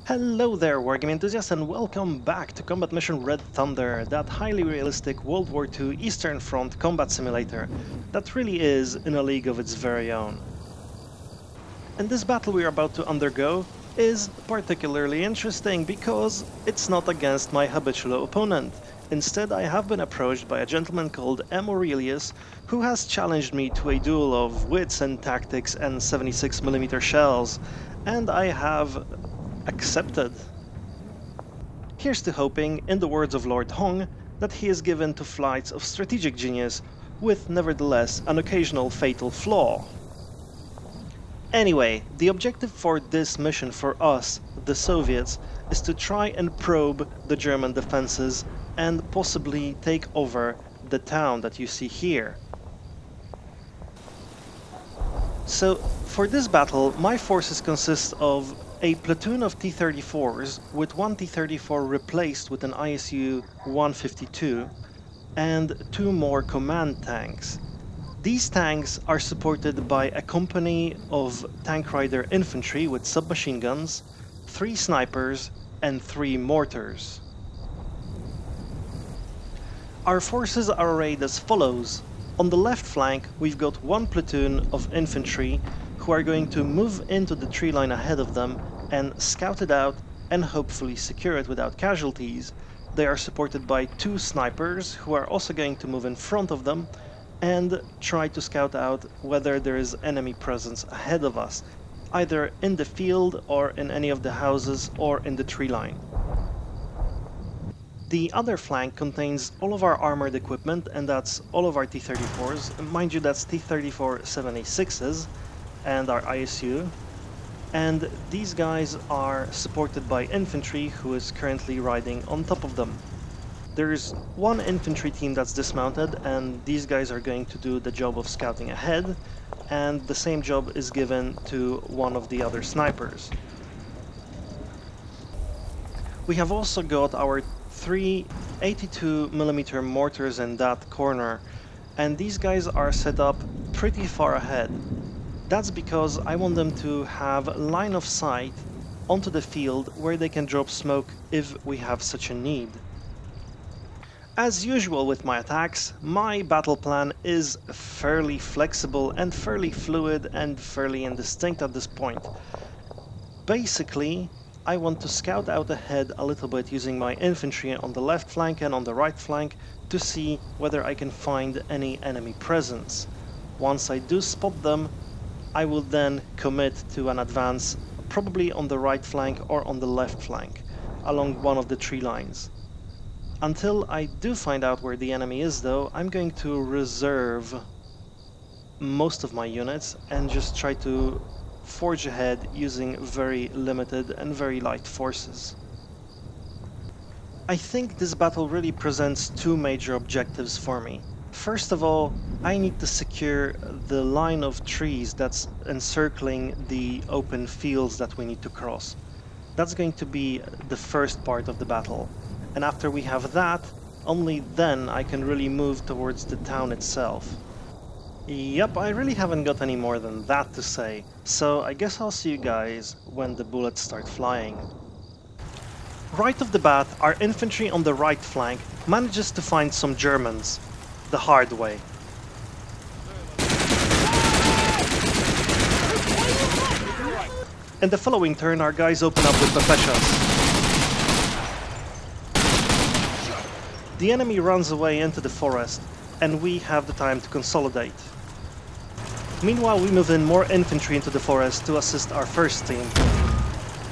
Hello there, wargame enthusiasts, and welcome back to Combat Mission Red Thunder, that highly realistic World War II Eastern Front combat simulator that really is in a league of its very own. And this battle we are about to undergo is particularly interesting because it's not against my habitual opponent. Instead, I have been approached by a gentleman called M. Aurelius, who has challenged me to a duel of wits and tactics and 76mm shells, and I have accepted. Here's to hoping, in the words of Lord Hong, that he is given to flights of strategic genius, with nevertheless an occasional fatal flaw. Anyway, the objective for this mission for us, the Soviets, is to try and probe the German defenses and possibly take over the town that you see here. So, for this battle, my forces consist of a platoon of T-34s, with one T-34 replaced with an ISU-152, and two more command tanks. These tanks are supported by a company of tank rider infantry with submachine guns, 3 snipers, and 3 mortars. Our forces are arrayed as follows. On the left flank, we've got one platoon of infantry who are going to move into the tree line ahead of them and scout it out and hopefully secure it without casualties. They are supported by 2 snipers who are also going to move in front of them and try to scout out whether there is enemy presence ahead of us, either in the field or in any of the houses or in the tree line. The other flank contains all of our armored equipment, and that's all of our T-34s. Mind you, that's T-34 786s and our ISU. And these guys are supported by infantry who is currently riding on top of them. There's one infantry team that's dismounted, and these guys are going to do the job of scouting ahead, and the same job is given to one of the other snipers. We have also got our 3 82mm mortars in that corner, and these guys are set up pretty far ahead. That's because I want them to have line of sight onto the field where they can drop smoke if we have such a need. As usual with my attacks, my battle plan is fairly flexible and fairly fluid and fairly indistinct at this point. Basically, I want to scout out ahead a little bit using my infantry on the left flank and on the right flank to see whether I can find any enemy presence. Once I do spot them, I will then commit to an advance, probably on the right flank or on the left flank, along one of the tree lines. Until I do find out where the enemy is though, I'm going to reserve most of my units and just try to forge ahead using very limited and very light forces. I think this battle really presents 2 major objectives for me. First of all, I need to secure the line of trees that's encircling the open fields that we need to cross. That's going to be the first part of the battle, and after we have that, only then I can really move towards the town itself. Yep, I really haven't got any more than that to say, so I guess I'll see you guys when the bullets start flying. Right off the bat, our infantry on the right flank manages to find some Germans, the hard way. In the following turn, our guys open up with Pepeshas. The enemy runs away into the forest, and we have the time to consolidate. Meanwhile, we move in more infantry into the forest to assist our first team.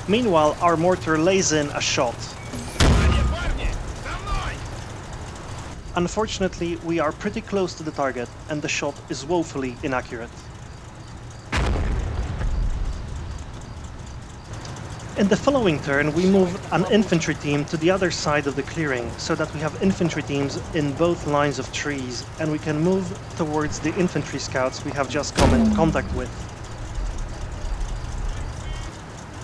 Meanwhile, our mortar lays in a shot. Unfortunately, we are pretty close to the target, and the shot is woefully inaccurate. In the following turn, we move an infantry team to the other side of the clearing, so that we have infantry teams in both lines of trees, and we can move towards the infantry scouts we have just come into contact with.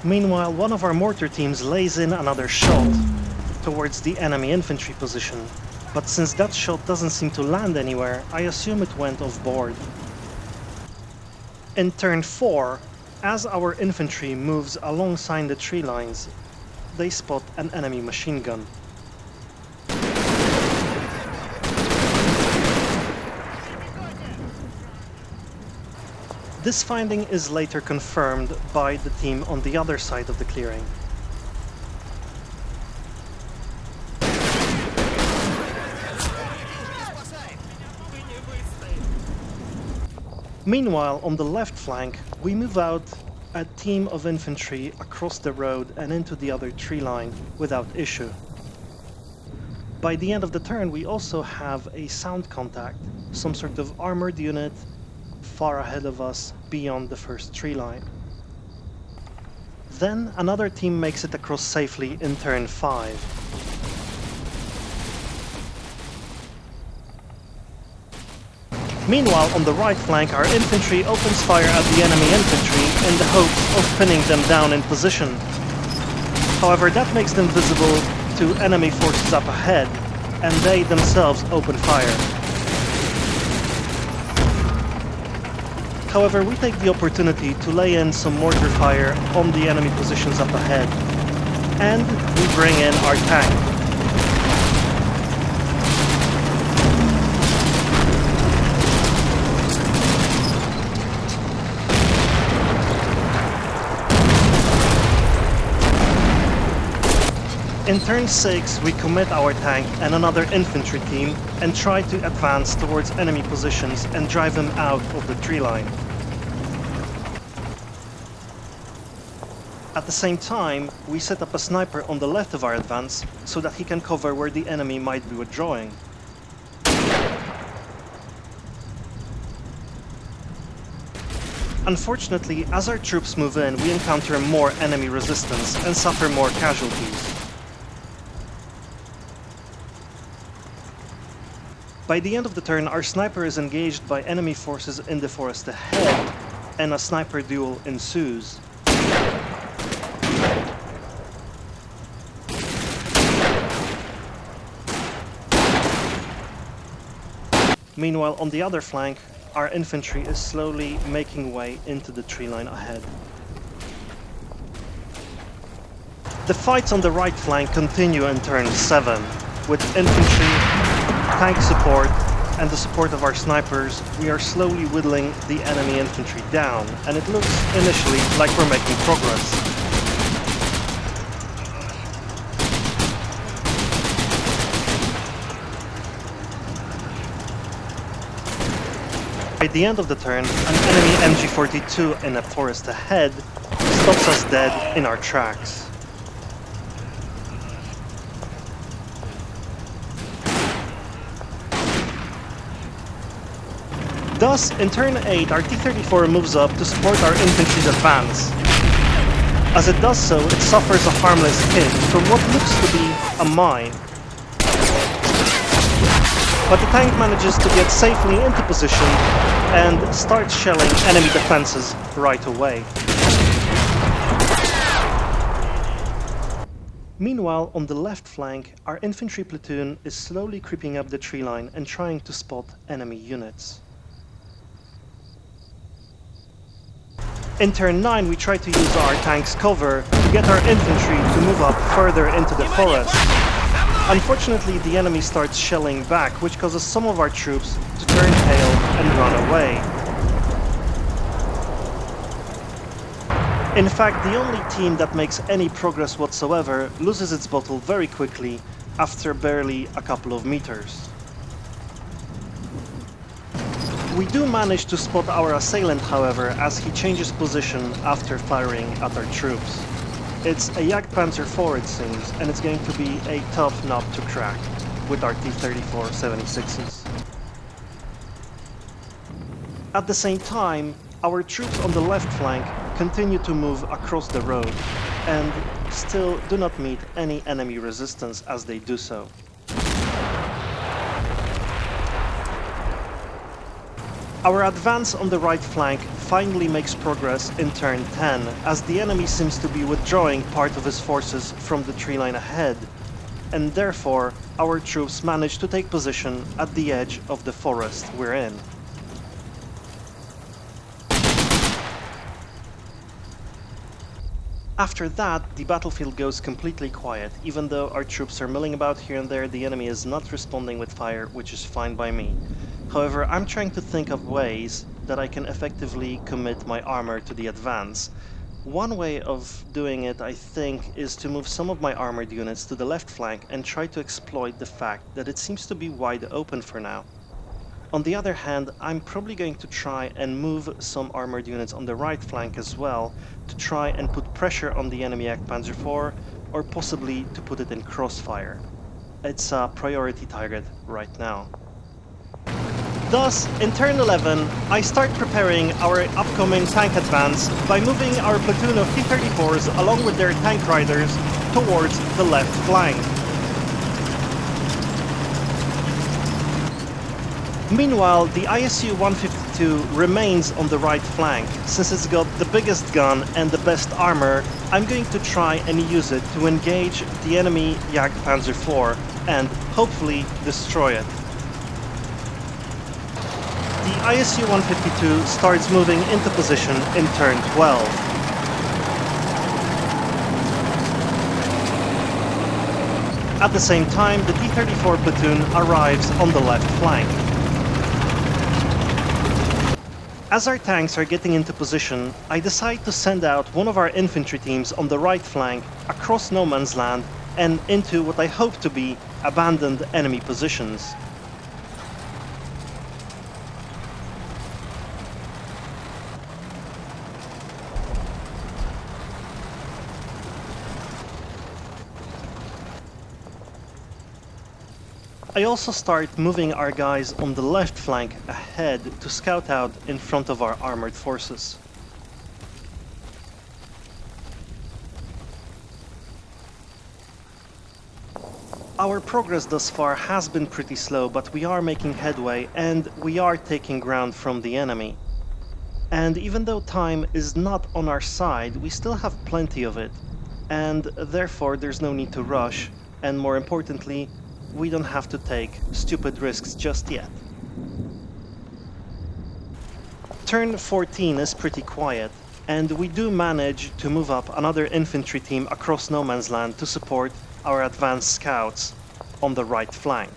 Meanwhile, one of our mortar teams lays in another shot towards the enemy infantry position, but since that shot doesn't seem to land anywhere, I assume it went off board. In turn 4, as our infantry moves alongside the tree lines, they spot an enemy machine gun. This finding is later confirmed by the team on the other side of the clearing. Meanwhile, on the left flank, we move out a team of infantry across the road and into the other tree line without issue. By the end of the turn, we also have a sound contact, some sort of armored unit far ahead of us beyond the first tree line. Then another team makes it across safely in turn 5. Meanwhile, on the right flank, our infantry opens fire at the enemy infantry in the hopes of pinning them down in position. However, that makes them visible to enemy forces up ahead, and they themselves open fire. However, we take the opportunity to lay in some mortar fire on the enemy positions up ahead, and we bring in our tank. In turn 6, we commit our tank and another infantry team and try to advance towards enemy positions and drive them out of the tree line. At the same time, we set up a sniper on the left of our advance so that he can cover where the enemy might be withdrawing. Unfortunately, as our troops move in, we encounter more enemy resistance and suffer more casualties. By the end of the turn, our sniper is engaged by enemy forces in the forest ahead, and a sniper duel ensues. Meanwhile, on the other flank, our infantry is slowly making way into the tree line ahead. The fights on the right flank continue in turn 7, with infantry, tank support, and the support of our snipers. We are slowly whittling the enemy infantry down, and it looks initially like we're making progress. By the end of the turn, an enemy MG42 in a forest ahead stops us dead in our tracks. Thus, in turn 8, our T-34 moves up to support our infantry's advance. As it does so, it suffers a harmless hit from what looks to be a mine. But the tank manages to get safely into position and starts shelling enemy defenses right away. Meanwhile, on the left flank, our infantry platoon is slowly creeping up the tree line and trying to spot enemy units. In turn 9, we try to use our tank's cover to get our infantry to move up further into the forest. Unfortunately, the enemy starts shelling back, which causes some of our troops to turn tail and run away. In fact, the only team that makes any progress whatsoever loses its bottle very quickly after barely a couple of meters. We do manage to spot our assailant, however, as he changes position after firing at our troops. It's a Jagdpanzer IV, it seems, and it's going to be a tough nut to crack with our T-34 76s. At the same time, our troops on the left flank continue to move across the road and still do not meet any enemy resistance as they do so. Our advance on the right flank finally makes progress in turn 10, as the enemy seems to be withdrawing part of his forces from the tree line ahead, and therefore our troops manage to take position at the edge of the forest we're in. After that, the battlefield goes completely quiet. Even though our troops are milling about here and there, the enemy is not responding with fire, which is fine by me. However, I'm trying to think of ways that I can effectively commit my armor to the advance. One way of doing it, I think, is to move some of my armored units to the left flank and try to exploit the fact that it seems to be wide open for now. On the other hand, I'm probably going to try and move some armored units on the right flank as well to try and put pressure on the enemy Jagdpanzer IV, or possibly to put it in crossfire. It's a priority target right now. Thus, in turn 11, I start preparing our upcoming tank advance by moving our platoon of T-34s along with their tank riders towards the left flank. Meanwhile, the ISU-152 remains on the right flank. Since it's got the biggest gun and the best armor, I'm going to try and use it to engage the enemy Jagdpanzer IV and hopefully destroy it. The ISU-152 starts moving into position in turn 12. At the same time, the T-34 platoon arrives on the left flank. As our tanks are getting into position, I decide to send out one of our infantry teams on the right flank across no man's land and into what I hope to be abandoned enemy positions. I also start moving our guys on the left flank ahead to scout out in front of our armored forces. Our progress thus far has been pretty slow, but we are making headway and we are taking ground from the enemy. And even though time is not on our side, we still have plenty of it, and therefore there's no need to rush, and more importantly, we don't have to take stupid risks just yet. Turn 14 is pretty quiet, and we do manage to move up another infantry team across no man's land to support our advanced scouts on the right flank.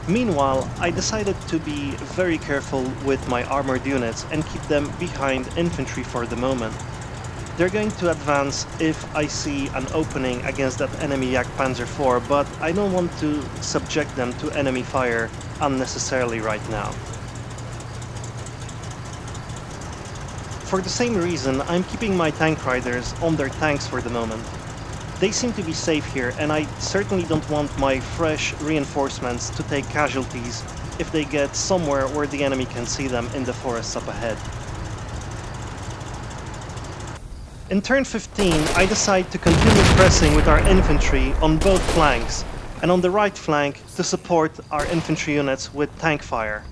Meanwhile, I decided to be very careful with my armored units and keep them behind infantry for the moment. They're going to advance if I see an opening against that enemy Jagdpanzer IV, but I don't want to subject them to enemy fire unnecessarily right now. For the same reason, I'm keeping my tank riders on their tanks for the moment. They seem to be safe here, and I certainly don't want my fresh reinforcements to take casualties if they get somewhere where the enemy can see them in the forests up ahead. In turn 15, I decide to continue pressing with our infantry on both flanks, and on the right flank to support our infantry units with tank fire.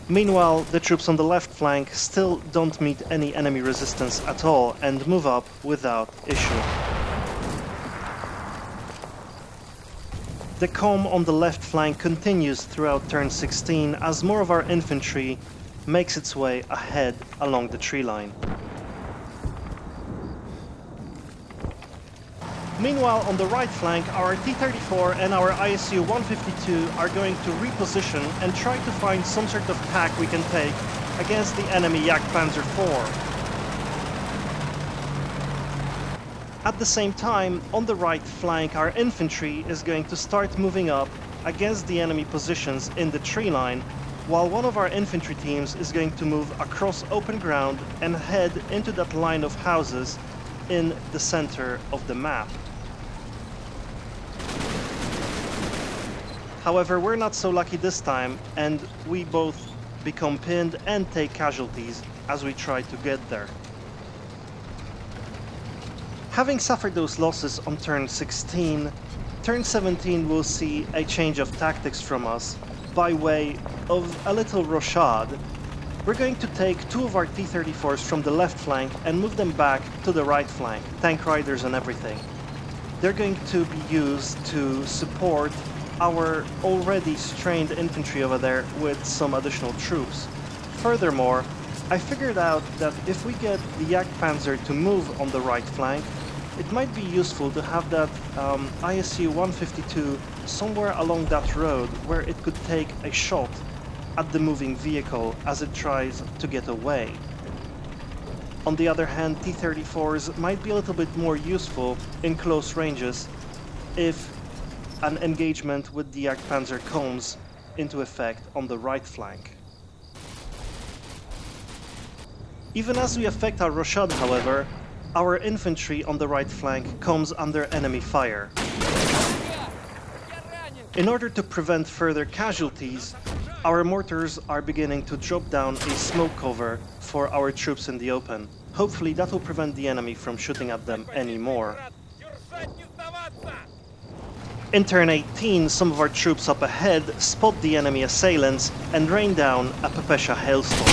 Meanwhile, the troops on the left flank still don't meet any enemy resistance at all and move up without issue. The calm on the left flank continues throughout turn 16 as more of our infantry makes its way ahead along the tree line. Meanwhile, on the right flank, our T-34 and our ISU-152 are going to reposition and try to find some sort of tack we can take against the enemy Jagdpanzer IV. At the same time, on the right flank, our infantry is going to start moving up against the enemy positions in the tree line, while one of our infantry teams is going to move across open ground and head into that line of houses in the center of the map. However, we're not so lucky this time, and we both become pinned and take casualties as we try to get there. Having suffered those losses on turn 16, turn 17 will see a change of tactics from us by way of a little rochade. We're going to take two of our T-34s from the left flank and move them back to the right flank, tank riders and everything. They're going to be used to support our already strained infantry over there with some additional troops. Furthermore, I figured out that if we get the Jagdpanzer to move on the right flank, it might be useful to have that ISU 152 somewhere along that road where it could take a shot at the moving vehicle as it tries to get away. On the other hand, T-34s might be a little bit more useful in close ranges if an engagement with the Jagdpanzer comes into effect on the right flank. Even as we affect our Rochade, however, our infantry on the right flank comes under enemy fire. In order to prevent further casualties, our mortars are beginning to drop down a smoke cover for our troops in the open. Hopefully that will prevent the enemy from shooting at them anymore. In turn 18, some of our troops up ahead spot the enemy assailants and rain down a Pepesha hailstorm.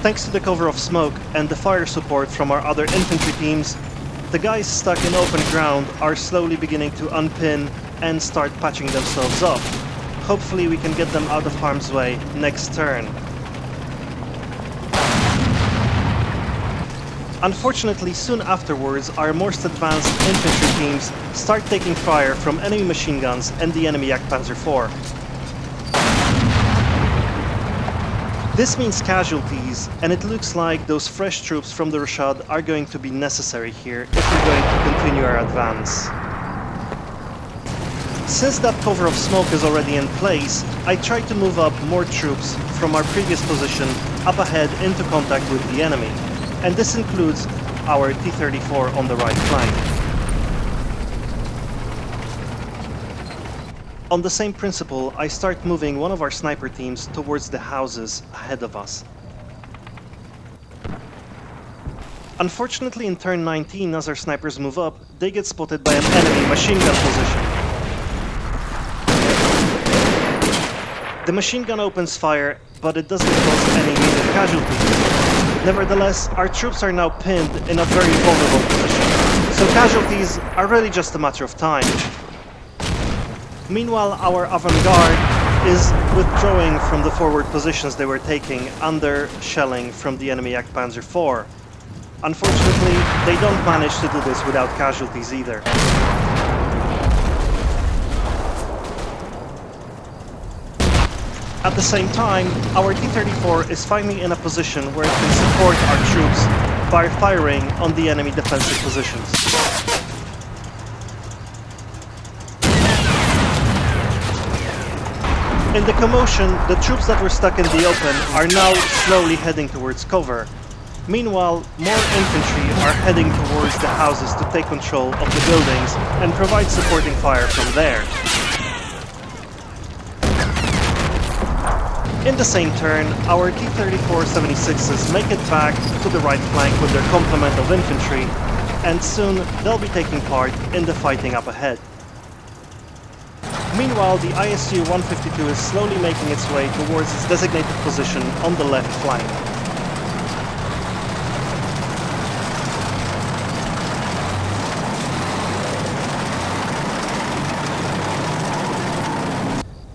Thanks to the cover of smoke and the fire support from our other infantry teams, the guys stuck in open ground are slowly beginning to unpin and start patching themselves up. Hopefully we can get them out of harm's way next turn. Unfortunately, soon afterwards, our most advanced infantry teams start taking fire from enemy machine guns and the enemy Jagdpanzer IV. This means casualties, and it looks like those fresh troops from the Rochade are going to be necessary here if we're going to continue our advance. Since that cover of smoke is already in place, I tried to move up more troops from our previous position up ahead into contact with the enemy, and this includes our T-34 on the right flank. On the same principle, I start moving one of our sniper teams towards the houses ahead of us. Unfortunately, in turn 19, as our snipers move up, they get spotted by an enemy machine gun position. The machine gun opens fire, but it doesn't cause any immediate casualties. Nevertheless, our troops are now pinned in a very vulnerable position, so casualties are really just a matter of time. Meanwhile, our avant-garde is withdrawing from the forward positions they were taking under shelling from the enemy Jagdpanzer IV. Unfortunately, they don't manage to do this without casualties either. At the same time, our T-34 is finally in a position where it can support our troops by firing on the enemy defensive positions. In the commotion, the troops that were stuck in the open are now slowly heading towards cover. Meanwhile, more infantry are heading towards the houses to take control of the buildings and provide supporting fire from there. In the same turn, our T-34 76s make it back to the right flank with their complement of infantry, and soon they'll be taking part in the fighting up ahead. Meanwhile, the ISU 152 is slowly making its way towards its designated position on the left flank.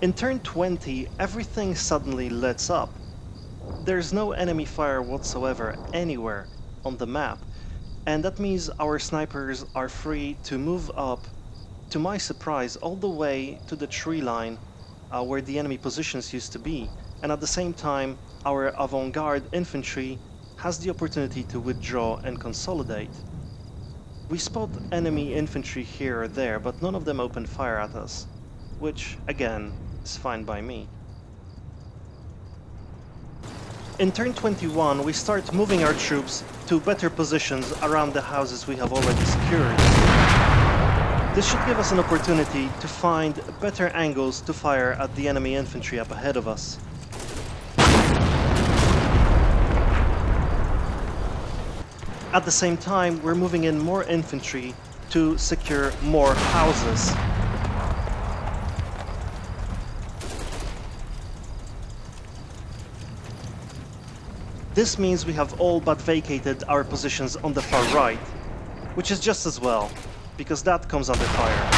In turn 20, everything suddenly lights up. There's no enemy fire whatsoever anywhere on the map, and that means our snipers are free to move up, to my surprise, all the way to the tree line where the enemy positions used to be, and at the same time our avant-garde infantry has the opportunity to withdraw and consolidate. We spot enemy infantry here or there, but none of them open fire at us, which again is fine by me. In turn 21, we start moving our troops to better positions around the houses we have already secured. This should give us an opportunity to find better angles to fire at the enemy infantry up ahead of us. At the same time, we're moving in more infantry to secure more houses. This means we have all but vacated our positions on the far right, which is just as well, because that comes under fire.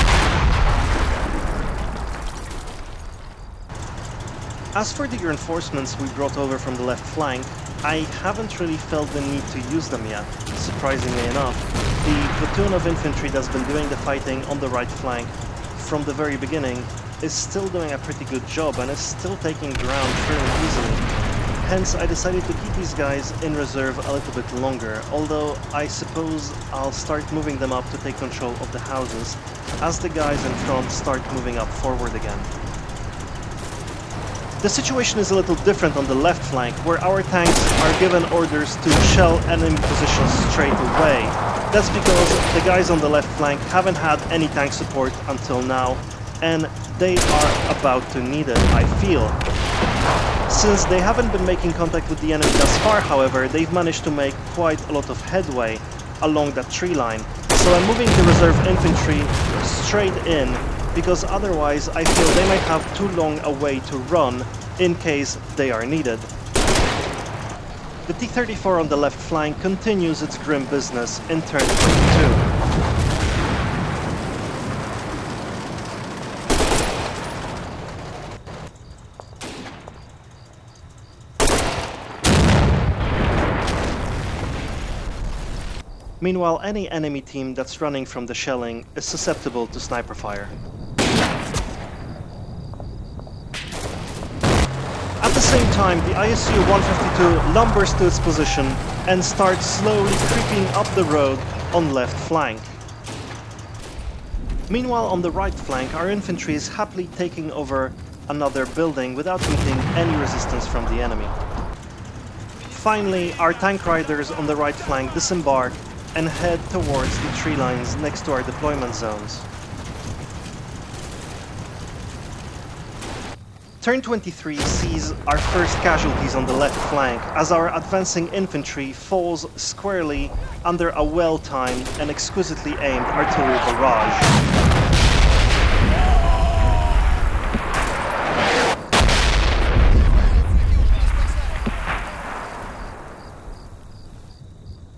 As for the reinforcements we brought over from the left flank, I haven't really felt the need to use them yet, surprisingly enough. The platoon of infantry that's been doing the fighting on the right flank from the very beginning is still doing a pretty good job and is still taking ground fairly easily. Hence, I decided to keep these guys in reserve a little bit longer, although I suppose I'll start moving them up to take control of the houses as the guys in front start moving up forward again. The situation is a little different on the left flank, where our tanks are given orders to shell enemy positions straight away. That's because the guys on the left flank haven't had any tank support until now, and they are about to need it, I feel. Since they haven't been making contact with the enemy thus far, however, they've managed to make quite a lot of headway along that tree line. So I'm moving the reserve infantry straight in, because otherwise I feel they might have too long a way to run in case they are needed. The T-34 on the left flank continues its grim business in turn 22. Meanwhile, any enemy team that's running from the shelling is susceptible to sniper fire. At the same time, the ISU-152 lumbers to its position and starts slowly creeping up the road on left flank. Meanwhile, on the right flank, our infantry is happily taking over another building without meeting any resistance from the enemy. Finally, our tank riders on the right flank disembark and head towards the tree lines next to our deployment zones. Turn 23 sees our first casualties on the left flank as our advancing infantry falls squarely under a well-timed and exquisitely aimed artillery barrage.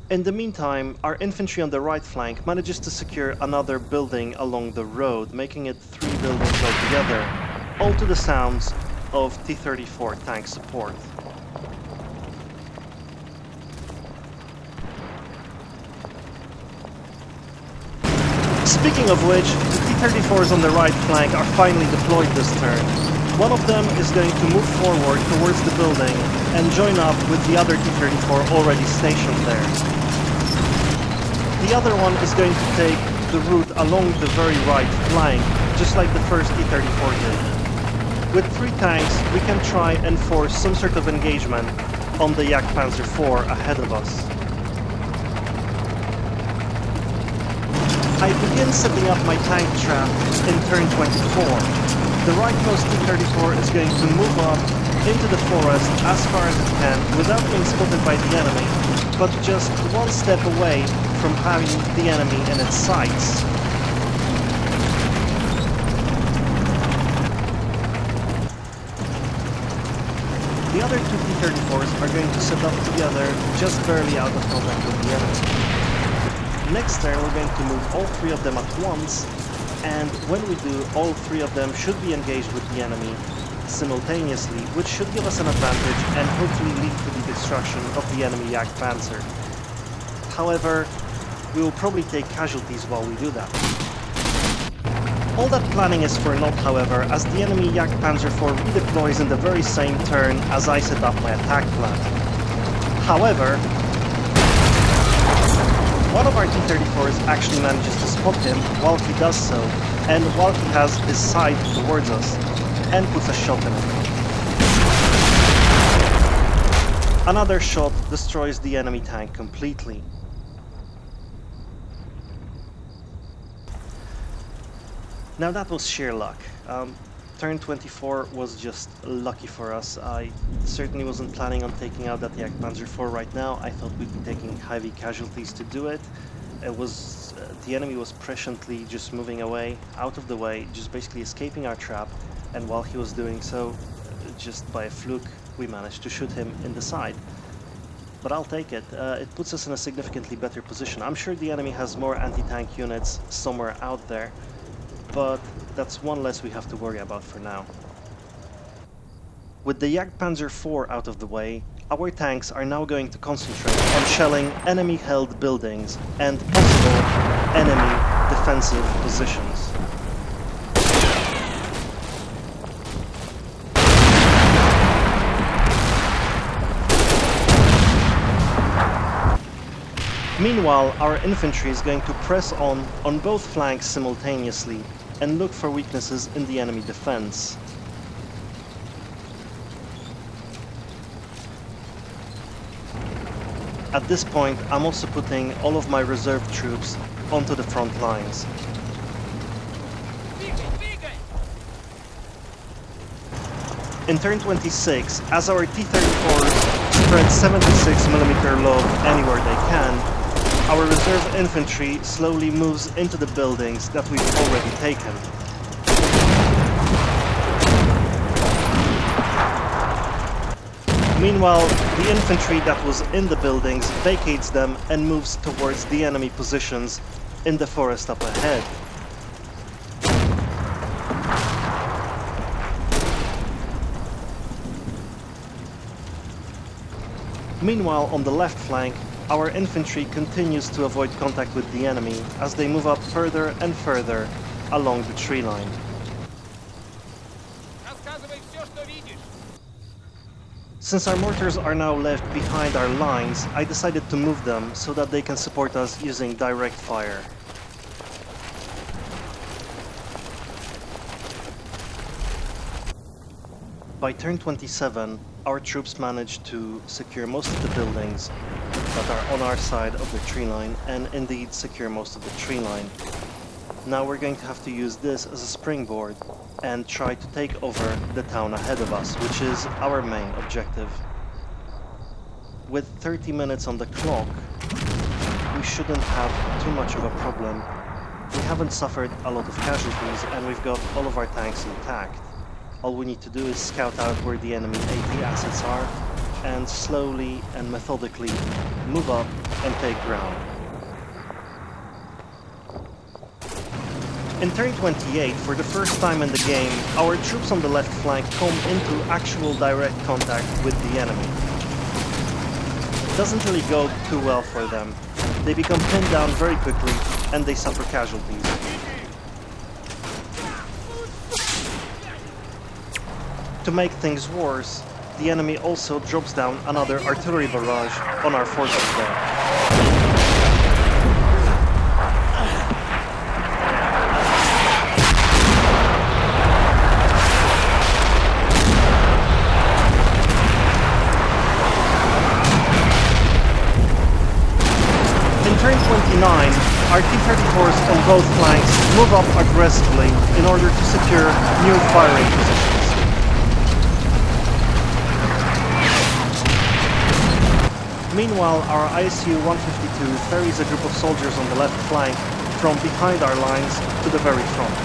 In the meantime, our infantry on the right flank manages to secure another building along the road, making it 3 buildings altogether, all to the sounds of T-34 tank support. Speaking of which, the T-34s on the right flank are finally deployed this turn. One of them is going to move forward towards the building and join up with the other T-34 already stationed there. The other one is going to take the route along the very right flank, just like the first T-34 did. With 3 tanks, we can try and force some sort of engagement on the Jagdpanzer IV ahead of us. I begin setting up my tank trap in turn 24. The rightmost T-34 is going to move up into the forest as far as it can without being spotted by the enemy, but just 1 step away from having the enemy in its sights. The other 2 T-34s are going to set up together just barely out of contact with the enemy. Next turn we're going to move all 3 of them at once, and when we do, all 3 of them should be engaged with the enemy simultaneously, which should give us an advantage and hopefully lead to the destruction of the enemy Jagdpanzer. However, we will probably take casualties while we do that. All that planning is for naught, however, as the enemy Jagdpanzer IV redeploys in the very same turn as I set up my attack plan. However, one of our T-34s actually manages to spot him while he does so, and while he has his side towards us, and puts a shot in him. Another shot destroys the enemy tank completely. Now that was sheer luck. Turn 24 was just lucky for us. I certainly wasn't planning on taking out that Jagdpanzer IV right now. I thought we'd be taking heavy casualties to do it. It was the enemy was presciently just moving away, out of the way, just basically escaping our trap, and while he was doing so, just by a fluke, we managed to shoot him in the side. but I'll take it. It puts us in a significantly better position. I'm sure the enemy has more anti-tank units somewhere out there, but that's one less we have to worry about for now. With the Jagdpanzer IV out of the way, our tanks are now going to concentrate on shelling enemy-held buildings and possible enemy defensive positions. Meanwhile, our infantry is going to press on both flanks simultaneously and look for weaknesses in the enemy defense. At this point, I'm also putting all of my reserve troops onto the front lines. In turn 26, as our T-34s spread 76mm low anywhere they can, our reserve infantry slowly moves into the buildings that we've already taken. Meanwhile, the infantry that was in the buildings vacates them and moves towards the enemy positions in the forest up ahead. Meanwhile, on the left flank, our infantry continues to avoid contact with the enemy as they move up further and further along the tree line. Since our mortars are now left behind our lines, I decided to move them so that they can support us using direct fire. By turn 27, our troops managed to secure most of the buildings that are on our side of the tree line and indeed secure most of the tree line. Now we're going to have to use this as a springboard and try to take over the town ahead of us, which is our main objective. With 30 minutes on the clock, we shouldn't have too much of a problem. We haven't suffered a lot of casualties and we've got all of our tanks intact. All we need to do is scout out where the enemy AT assets are and slowly and methodically move up and take ground. In turn 28, for the first time in the game, our troops on the left flank come into actual direct contact with the enemy. It doesn't really go too well for them. They become pinned down very quickly and they suffer casualties. To make things worse, the enemy also drops down another artillery barrage on our forces there. In turn 29, our T-34s on both flanks move up aggressively in order to secure new firing positions. Meanwhile, our ISU-152 ferries a group of soldiers on the left flank from behind our lines to the very front.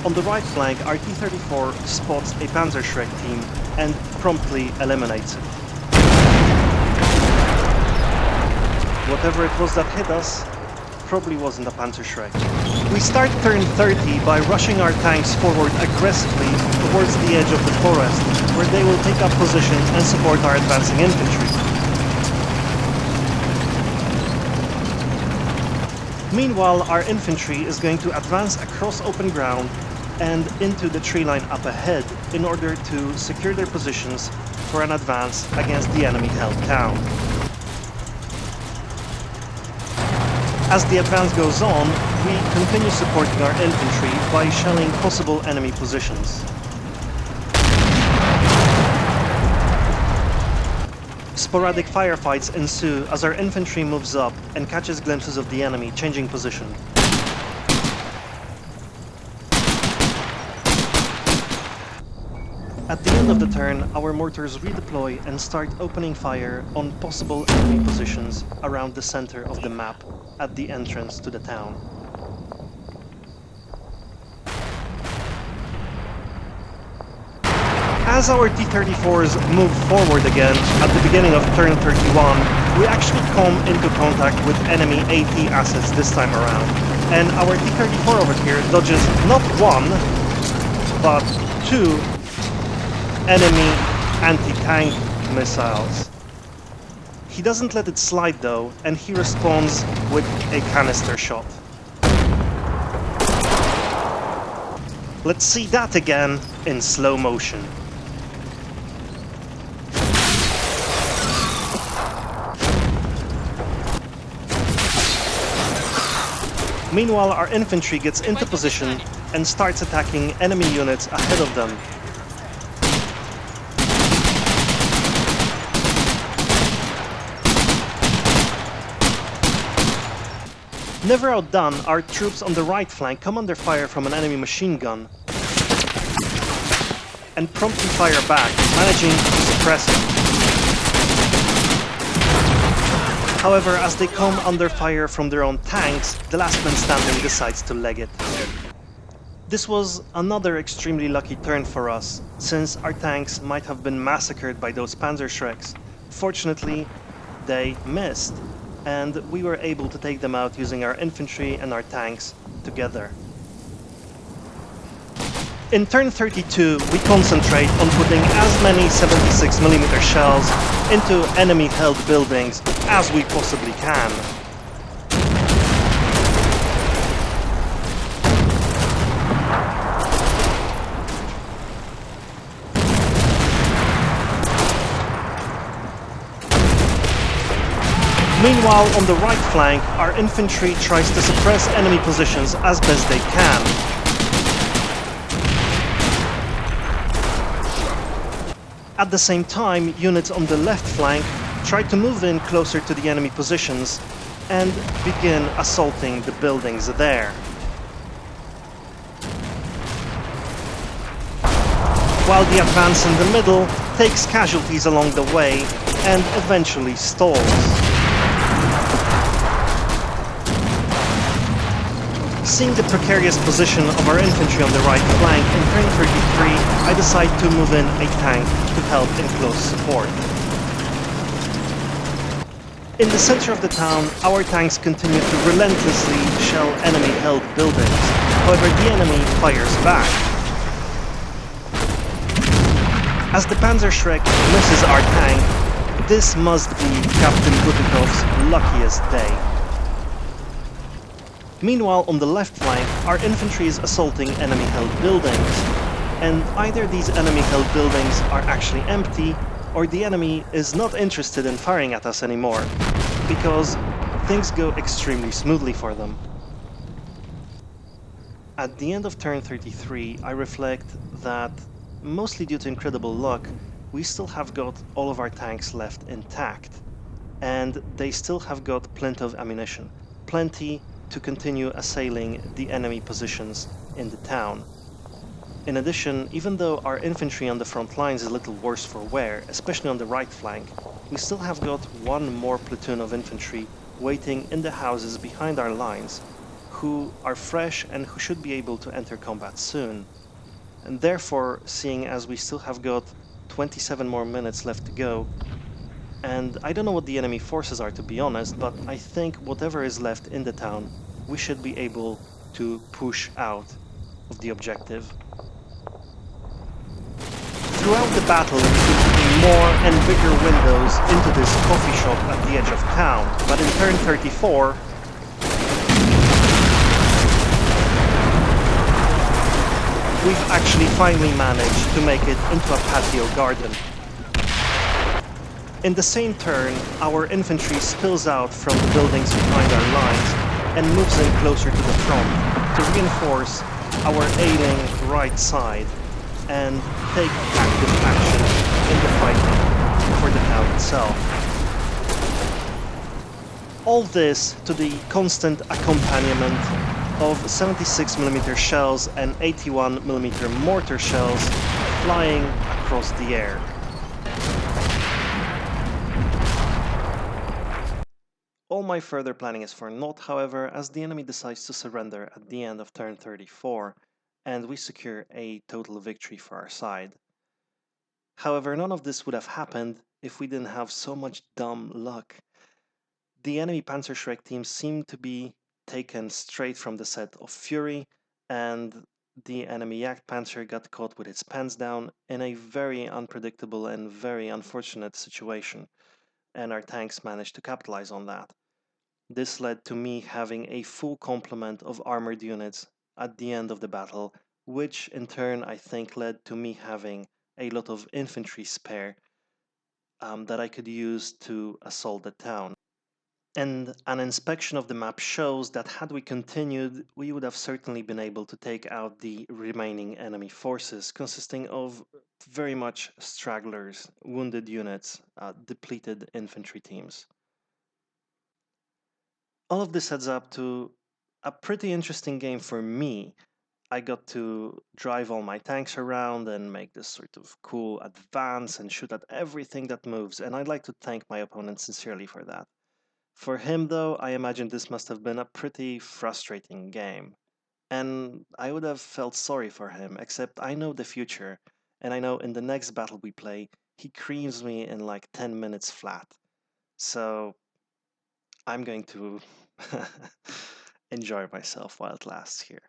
On the right flank, our T-34 spots a Panzerschreck team and promptly eliminates it. Whatever it was that hit us probably wasn't a Panzerschreck. We start turn 30 by rushing our tanks forward aggressively towards the edge of the forest, where they will take up positions and support our advancing infantry. Meanwhile, our infantry is going to advance across open ground and into the tree line up ahead in order to secure their positions for an advance against the enemy-held town. As the advance goes on, we continue supporting our infantry by shelling possible enemy positions. Sporadic firefights ensue as our infantry moves up and catches glimpses of the enemy changing position. At the end of the turn, our mortars redeploy and start opening fire on possible enemy positions around the center of the map at the entrance to the town. As our T-34s move forward again at the beginning of turn 31, we actually come into contact with enemy AT assets this time around. And our T-34 over here dodges not one, but two enemy anti-tank missiles. He doesn't let it slide though, and he responds with a canister shot. Let's see that again in slow motion. Meanwhile, our infantry gets into position and starts attacking enemy units ahead of them. Never outdone, our troops on the right flank come under fire from an enemy machine gun and promptly fire back, managing to suppress it. However, as they come under fire from their own tanks, the last man standing decides to leg it. This was another extremely lucky turn for us, since our tanks might have been massacred by those Panzerschrecks. Fortunately, they missed, and we were able to take them out using our infantry and our tanks together. In turn 32, we concentrate on putting as many 76mm shells into enemy-held buildings as we possibly can. Meanwhile, on the right flank, our infantry tries to suppress enemy positions as best they can. At the same time, units on the left flank try to move in closer to the enemy positions and begin assaulting the buildings there. While the advance in the middle takes casualties along the way and eventually stalls. Seeing the precarious position of our infantry on the right flank in turn 33, I decide to move in a tank to help in close support. In the center of the town, our tanks continue to relentlessly shell enemy-held buildings. However, the enemy fires back. As the Panzerschreck misses our tank, this must be Captain Butikov's luckiest day. Meanwhile, on the left flank, our infantry is assaulting enemy-held buildings, and either these enemy-held buildings are actually empty, or the enemy is not interested in firing at us anymore, because things go extremely smoothly for them. At the end of turn 33, I reflect that, mostly due to incredible luck, we still have got all of our tanks left intact, and they still have got plenty of ammunition, plenty to continue assailing the enemy positions in the town. In addition, even though our infantry on the front lines is a little worse for wear, especially on the right flank, we still have got one more platoon of infantry waiting in the houses behind our lines, who are fresh and who should be able to enter combat soon. And therefore, seeing as we still have got 27 more minutes left to go, and I don't know what the enemy forces are, to be honest, but I think whatever is left in the town, we should be able to push out of the objective. Throughout the battle, we keep putting more and bigger windows into this coffee shop at the edge of town, but in turn 34, we've actually finally managed to make it into a patio garden. In the same turn, our infantry spills out from the buildings behind our lines and moves in closer to the front to reinforce our ailing right side and take active action in the fight for the town itself. All this to the constant accompaniment of 76mm shells and 81mm mortar shells flying across the air. All my further planning is for naught, however, as the enemy decides to surrender at the end of turn 34, and we secure a total victory for our side. However, none of this would have happened if we didn't have so much dumb luck. The enemy Panzerschreck team seemed to be taken straight from the set of Fury, and the enemy Jagdpanzer got caught with its pants down in a very unpredictable and very unfortunate situation, and our tanks managed to capitalize on that. This led to me having a full complement of armored units at the end of the battle, which in turn I think led to me having a lot of infantry spare that I could use to assault the town. And an inspection of the map shows that had we continued, we would have certainly been able to take out the remaining enemy forces, consisting of very much stragglers, wounded units, depleted infantry teams. All of this adds up to a pretty interesting game for me. I got to drive all my tanks around and make this sort of cool advance and shoot at everything that moves, and I'd like to thank my opponent sincerely for that. For him, though, I imagine this must have been a pretty frustrating game. And I would have felt sorry for him, except I know the future, and I know in the next battle we play, he creams me in like 10 minutes flat. So I'm going to enjoy myself while it lasts here.